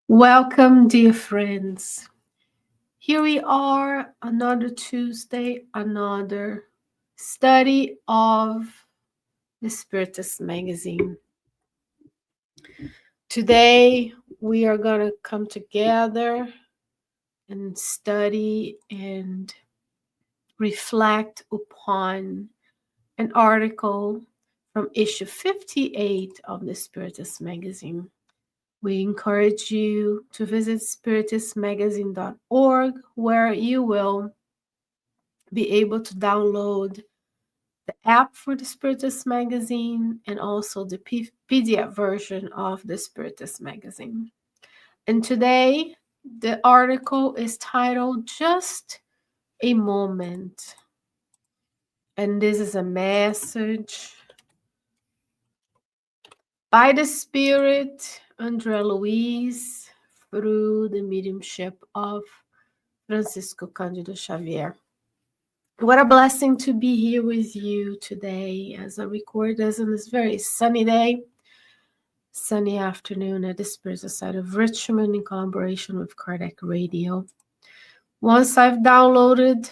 Welcome, dear friends. Here we are, another Tuesday, another study of the Spiritist magazine. Today, we are going to come together and study and reflect upon an article from issue 58 of the Spiritist magazine. We encourage you to visit spiritistmagazine.org, where you will be able to download the app for the Spiritist magazine and also the PDF version of the Spiritist magazine. And today, the article is titled Just a Moment. And this is a message by the Spirit, Luiz, through the mediumship of Francisco Cândido Xavier. What a blessing to be here with you today as I record this on this very sunny day, sunny afternoon at the Spiritist side of Richmond in collaboration with Kardec Radio. Once I've downloaded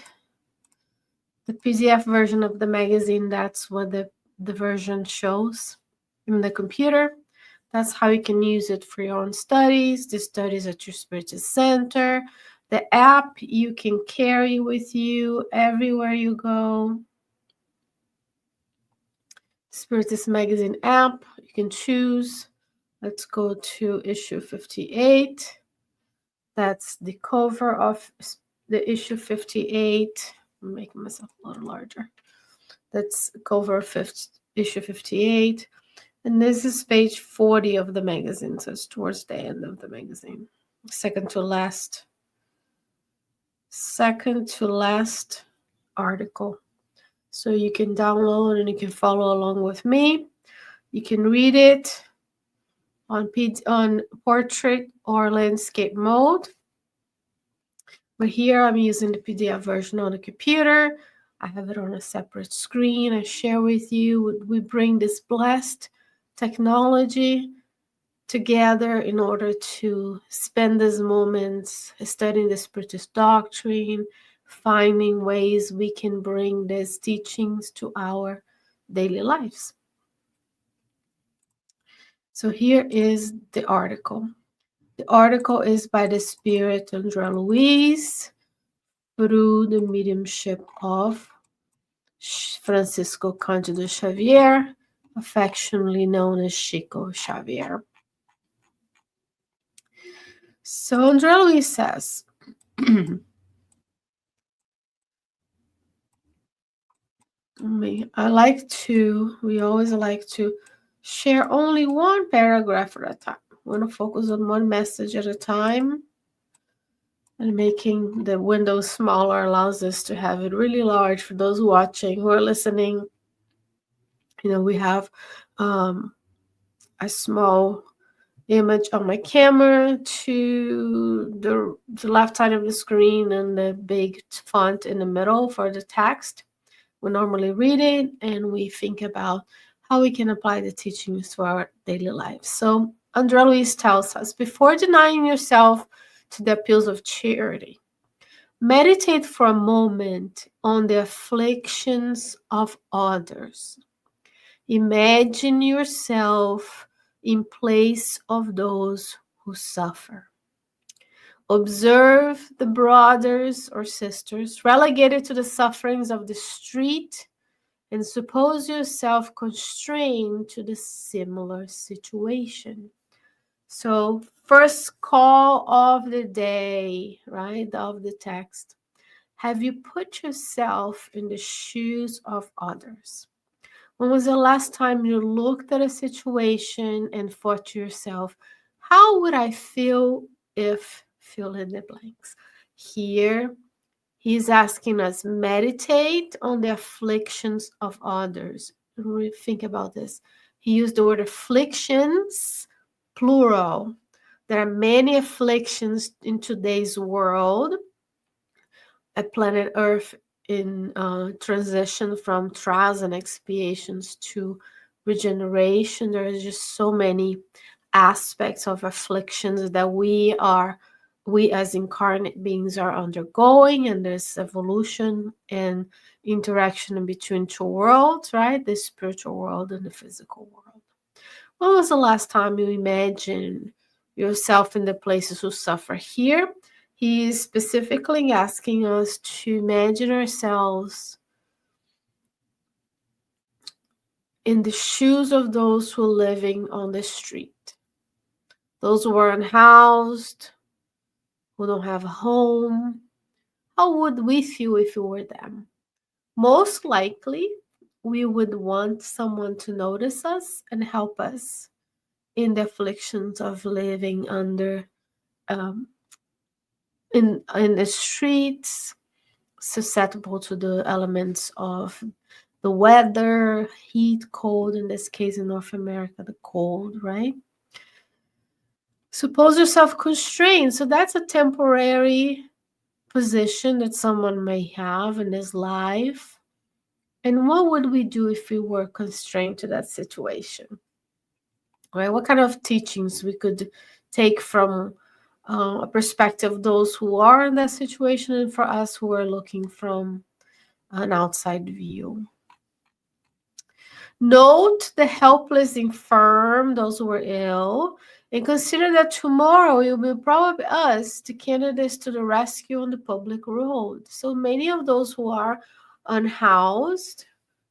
the PDF version of the magazine, that's what the version shows in the computer. That's how you can use it for your own studies, the studies at your Spiritist center. The app you can carry with you everywhere you go. Spiritist magazine app, you can choose. Let's go to issue 58. That's the cover of the issue 58. I'm making myself a little larger. That's cover of issue 58. And this is page 40 of the magazine, so it's towards the end of the magazine. Second to last article. So you can download and you can follow along with me. You can read it on portrait or landscape mode. But here I'm using the PDF version on the computer. I have it on a separate screen. I share with you. We bring this blessed technology together in order to spend these moments studying the Spiritist doctrine, finding ways we can bring these teachings to our daily lives. So here is the article. The article is by the Spirit Luiz through the mediumship of Francisco Cândido Xavier, affectionately known as Chico Xavier. So Luiz says, we always like to share only one paragraph at a time. We want to focus on one message at a time. And making the window smaller allows us to have it really large for those watching who are listening. We have a small image on my camera to the left side of the screen and the big font in the middle for the text. We normally read it and we think about how we can apply the teachings to our daily lives. So André Luiz tells us, before denying yourself to the appeals of charity, meditate for a moment on the afflictions of others. Imagine yourself in place of those who suffer. Observe the brothers or sisters relegated to the sufferings of the street and suppose yourself constrained to the similar situation. So, first call of the day, right, of the text. Have you put yourself in the shoes of others? When was the last time you looked at a situation and thought to yourself, how would I feel if fill in the blanks? Here, he's asking us, meditate on the afflictions of others. Really think about this. He used the word afflictions, plural. There are many afflictions in today's world. At planet Earth in transition from trials and expiations to regeneration. There are just so many aspects of afflictions that we as incarnate beings are undergoing, and this evolution and interaction between two worlds, right? The spiritual world and the physical world. When was the last time you imagined yourself in the places who suffer here? He is specifically asking us to imagine ourselves in the shoes of those who are living on the street, those who are unhoused, who don't have a home. How would we feel if we were them? Most likely, we would want someone to notice us and help us in the afflictions of living under in the streets, susceptible to the elements of the weather, heat, cold, in this case in North America, the cold, right? Suppose yourself constrained. So that's a temporary position that someone may have in his life. And what would we do if we were constrained to that situation? Right? What kind of teachings we could take from a perspective of those who are in that situation, and for us who are looking from an outside view. Note the helpless, infirm, those who are ill, and consider that tomorrow it will be probably us, the candidates to the rescue on the public road. So many of those who are unhoused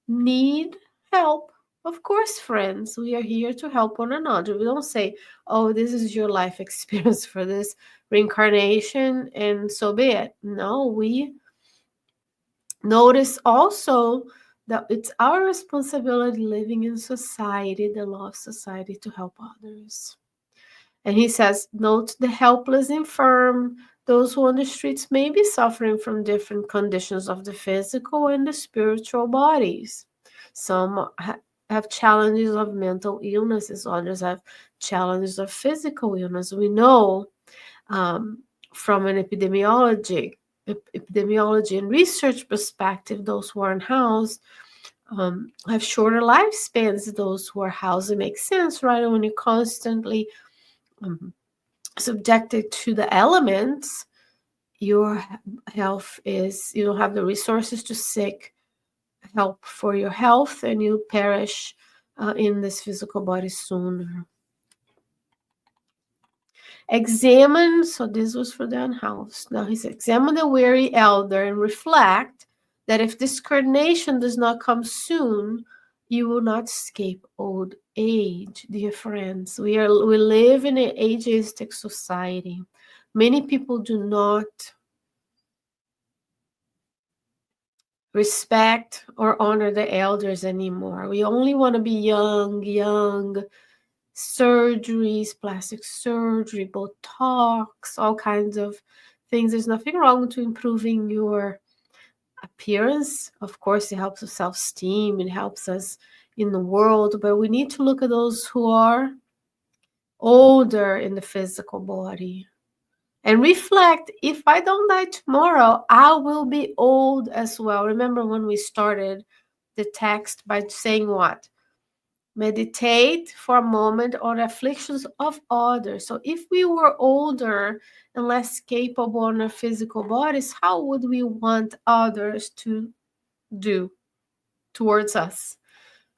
need help. Of course, friends, we are here to help one another. We don't say, oh, this is your life experience for this reincarnation, and so be it. No, we notice also that it's our responsibility living in society, the law of society, to help others. And he says, note the helpless, infirm, those who on the streets may be suffering from different conditions of the physical and the spiritual bodies. Some have challenges of mental illnesses, others have challenges of physical illness. We know from an epidemiology and research perspective, those who are unhoused have shorter lifespans. Those who are housed, it makes sense, right? And when you're constantly subjected to the elements, your health is, you don't have the resources to seek help for your health, and you perish in this physical body sooner. Examine, so this was for the unhoused. Now he said, examine the weary elder and reflect that if this coordination does not come soon, you will not escape old age. Dear friends, we live in an ageistic society. Many people do not respect or honor the elders anymore. We only want to be young, surgeries, plastic surgery, Botox, all kinds of things. There's nothing wrong with improving your appearance. Of course, it helps with self-esteem, it helps us in the world, but we need to look at those who are older in the physical body and reflect, if I don't die tomorrow, I will be old as well. Remember when we started the text by saying what? Meditate for a moment on afflictions of others. So if we were older and less capable in our physical bodies, how would we want others to do towards us,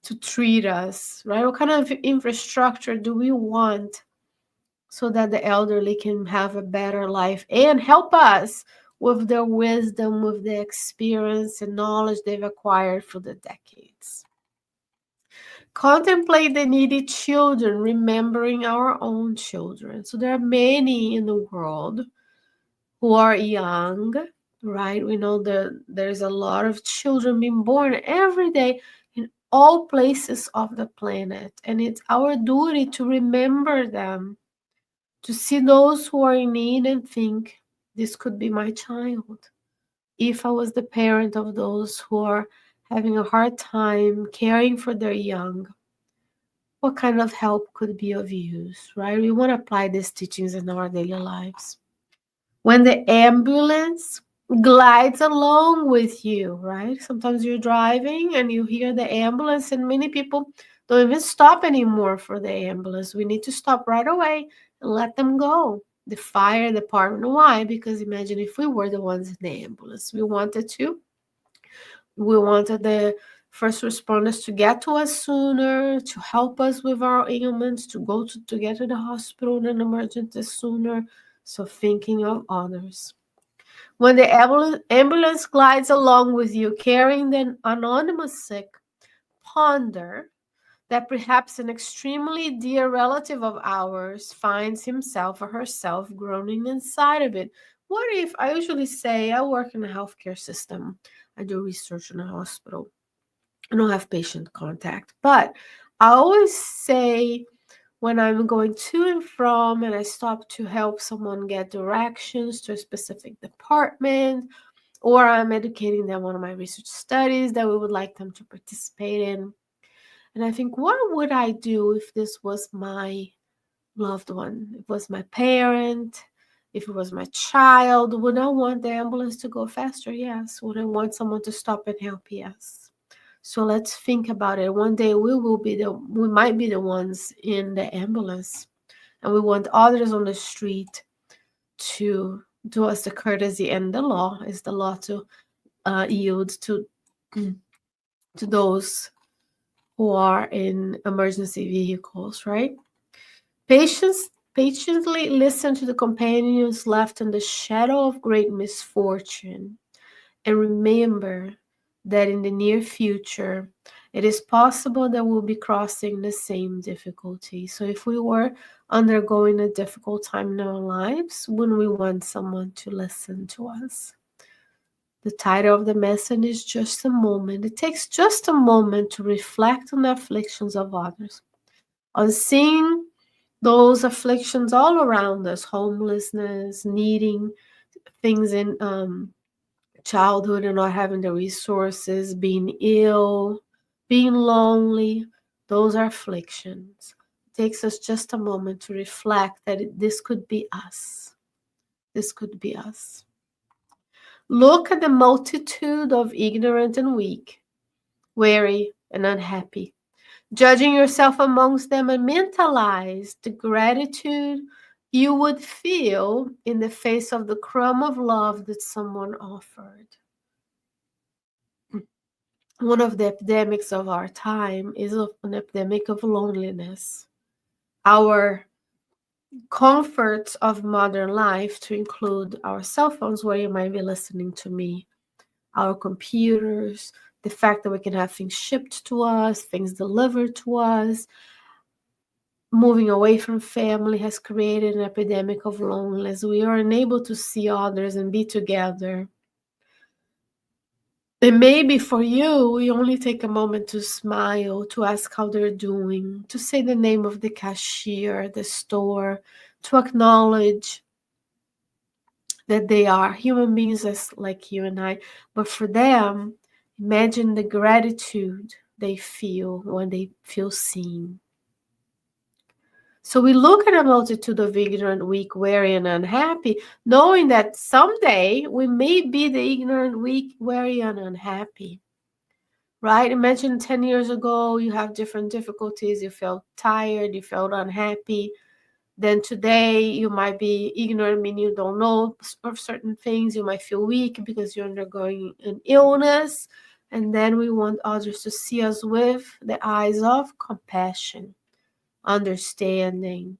to treat us, right? What kind of infrastructure do we want so that the elderly can have a better life and help us with their wisdom, with the experience and knowledge they've acquired through the decades? Contemplate the needy children, remembering our own children. So there are many in the world who are young, right? We know that there's a lot of children being born every day in all places of the planet. And it's our duty to remember them, to see those who are in need and think, this could be my child. If I was the parent of those who are having a hard time caring for their young, what kind of help could be of use, right? We want to apply these teachings in our daily lives. When the ambulance glides along with you, right? Sometimes you're driving and you hear the ambulance, and many people Don't even stop anymore for the ambulance. We need to stop right away and let them go. The fire department. Why? Because imagine if we were the ones in the ambulance. We wanted the first responders to get to us sooner, to help us with our ailments, to get to the hospital in an emergency sooner. So thinking of others. When the ambulance glides along with you carrying the anonymous sick, ponder that perhaps an extremely dear relative of ours finds himself or herself groaning inside of it. What if, I usually say, I work in a healthcare system, I do research in a hospital, I don't have patient contact, but I always say when I'm going to and from and I stop to help someone get directions to a specific department, or I'm educating them on my research studies that we would like them to participate in. And I think, what would I do if this was my loved one? If it was my parent, if it was my child, would I want the ambulance to go faster? Yes. Would I want someone to stop and help? Yes. So let's think about it. One day we might be the ones in the ambulance, and we want others on the street to do us the courtesy, and the law is the law to yield to those who are in emergency vehicles, right? Patiently listen to the companions left in the shadow of great misfortune, and remember that in the near future, it is possible that we'll be crossing the same difficulty. So if we were undergoing a difficult time in our lives, wouldn't we want someone to listen to us? The title of the message is Just a Moment. It takes just a moment to reflect on the afflictions of others, on seeing those afflictions all around us, homelessness, needing things in childhood and not having the resources, being ill, being lonely. Those are afflictions. It takes us just a moment to reflect that this could be us. This could be us. Look at the multitude of ignorant and weak, weary and unhappy, judging yourself amongst them, and mentalize the gratitude you would feel in the face of the crumb of love that someone offered. One of the epidemics of our time is an epidemic of loneliness. Our comforts of modern life, to include our cell phones, where you might be listening to me, our computers, the fact that we can have things shipped to us, things delivered to us, moving away from family has created an epidemic of loneliness. We are unable to see others and be together. And maybe for you, we only take a moment to smile, to ask how they're doing, to say the name of the cashier at the store, to acknowledge that they are human beings just like you and I. But for them, imagine the gratitude they feel when they feel seen. So we look at a multitude of ignorant, weak, weary, and unhappy, knowing that someday we may be the ignorant, weak, weary, and unhappy. Right? Imagine 10 years ago, you have different difficulties, you felt tired, you felt unhappy. Then today, you might be ignorant, meaning you don't know of certain things. You might feel weak because you're undergoing an illness. And then we want others to see us with the eyes of compassion, understanding,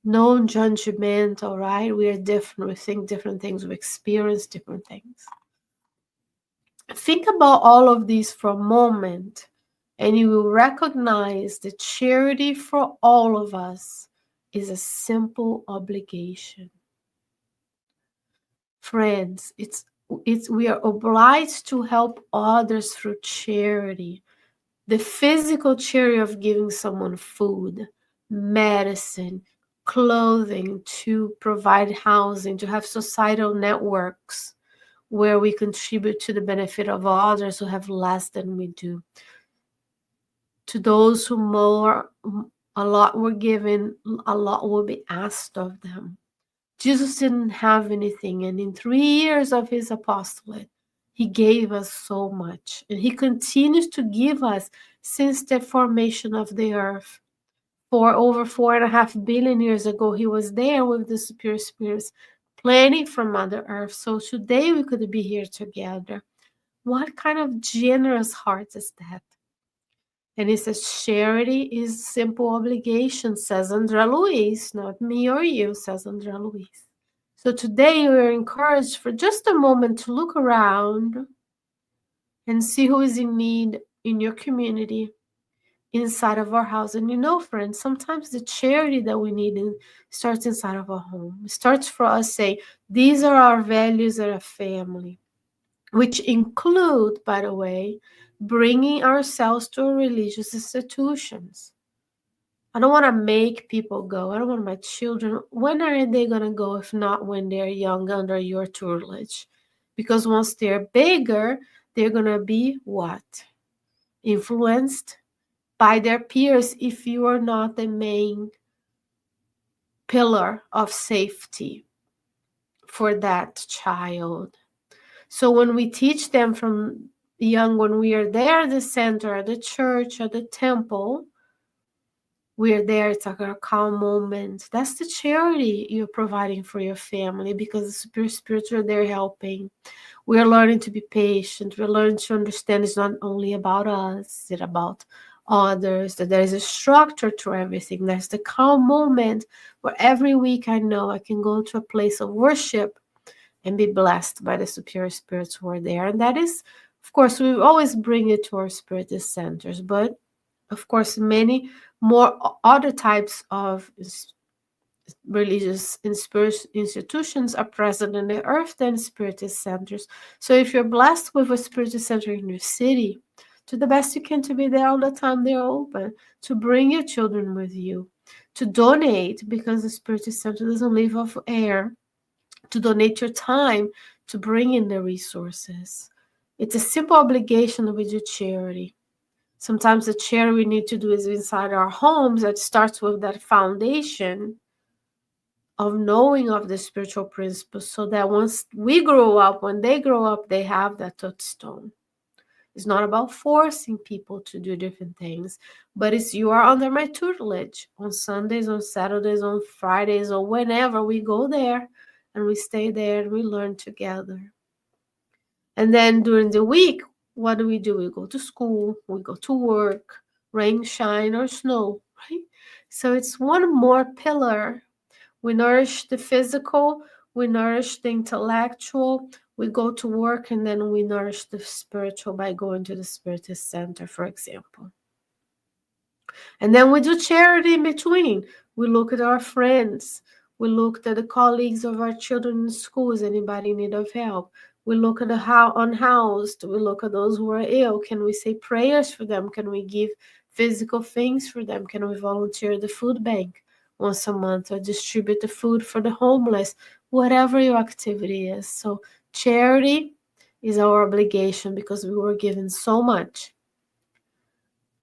non-judgmental, right? We are different. We think different things. We experience different things. Think about all of these for a moment, and you will recognize that charity for all of us is a simple obligation. Friends, we are obliged to help others through charity. The physical charity of giving someone food, medicine, clothing, to provide housing, to have societal networks where we contribute to the benefit of others who have less than we do. To those who more, a lot were given, a lot will be asked of them. Jesus didn't have anything, and in 3 years of his apostolate, he gave us so much, and he continues to give us since the formation of the earth. For over 4.5 billion years ago, he was there with the superior spirits planning for Mother Earth. So today we could be here together. What kind of generous heart is that? And he says, charity is simple obligation, says Andrea Luiz, not me or you, says Andrea Luiz. So today we are encouraged for just a moment to look around and see who is in need in your community, inside of our house. And friends, sometimes the charity that we need starts inside of our home. It starts for us saying, these are our values as a family, which include, by the way, bringing ourselves to religious institutions. I don't want to make people go. I don't want my children. When are they going to go if not when they're young under your tutelage? Because once they're bigger, they're going to be what? Influenced by their peers if you are not the main pillar of safety for that child. So when we teach them from young, when we are there at the center, at the church, at the temple, we're there, it's like a calm moment. That's the charity you're providing for your family, because the superior spirits are there helping. We're learning to be patient. We're learning to understand it's not only about us, it's about others, that there is a structure to everything. There's the calm moment where every week I know I can go to a place of worship and be blessed by the superior spirits who are there. And that is, of course, we always bring it to our spiritist centers, but of course, many more other types of religious and spiritual institutions are present in the earth than spiritist centers. So if you're blessed with a spiritist center in your city, do the best you can to be there all the time they're open, to bring your children with you, to donate, because the spiritist center doesn't live off air, to donate your time, to bring in the resources. It's a simple obligation with your charity. Sometimes the charity we need to do is inside our homes. That starts with that foundation of knowing of the spiritual principles, so that once we grow up, when they grow up, they have that touchstone. It's not about forcing people to do different things, but it's, you are under my tutelage on Sundays, on Saturdays, on Fridays, or whenever we go there and we stay there and we learn together. And then during the week, what do? We go to school, we go to work, rain, shine, or snow, right? So it's one more pillar. We nourish the physical, we nourish the intellectual, we go to work, and then we nourish the spiritual by going to the Spiritist Center, for example. And then we do charity in between. We look at our friends. We look at the colleagues of our children in schools, anybody in need of help. We look at the unhoused. We look at those who are ill. Can we say prayers for them? Can we give physical things for them? Can we volunteer at the food bank once a month, or distribute the food for the homeless? Whatever your activity is. So charity is our obligation, because we were given so much,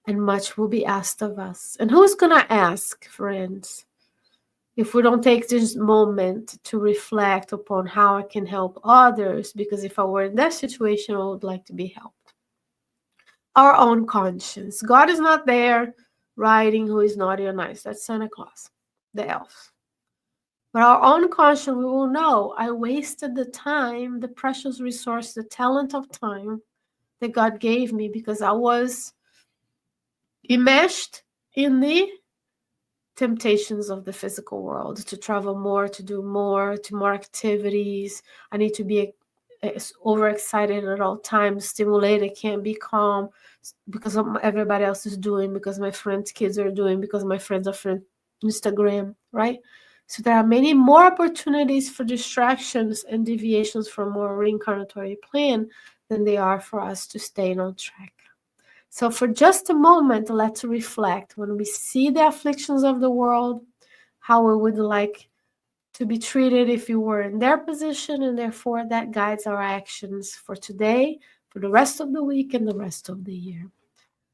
and much will be asked of us. And who's going to ask, friends, if we don't take this moment to reflect upon how I can help others? Because if I were in that situation, I would like to be helped. Our own conscience. God is not there writing who is naughty or nice. That's Santa Claus, the elf. But our own conscience, we will know, I wasted the time, the precious resource, the talent of time that God gave me, because I was enmeshed in the temptations of the physical world, to travel more, to do more, to more activities. I need to be overexcited at all times, stimulated, can't be calm because of everybody else is doing, because my friends' kids are doing, because my friends are from Instagram, right? So there are many more opportunities for distractions and deviations from our reincarnatory plan than they are for us to stay on track. So for just a moment, let's reflect. When we see the afflictions of the world, how we would like to be treated if we were in their position, and therefore that guides our actions for today, for the rest of the week, and the rest of the year.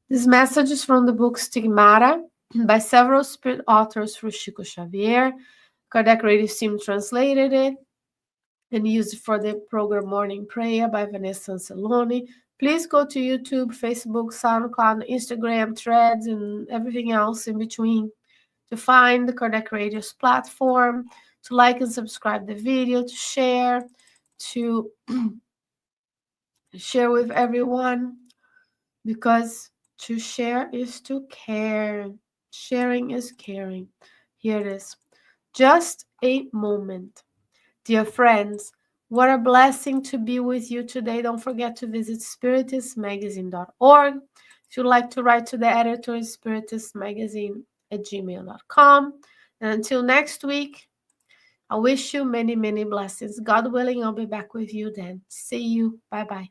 This message is from the book Stigmata by several spirit authors through Chico Xavier. Kardec Radio Team translated it and used it for the program Morning Prayer by Vanessa Anceloni. Please go to YouTube, Facebook, SoundCloud, Instagram, Threads, and everything else in between to find the Kardec Radio's platform, to like and subscribe the video, to share, to share with everyone, because to share is to care. Sharing is caring. Here it is. Just a moment. Dear friends, what a blessing to be with you today. Don't forget to visit spiritistmagazine.org. If you'd like to write to the editor, spiritistmagazine@gmail.com. And until next week, I wish you many, many blessings. God willing, I'll be back with you then. See you. Bye-bye.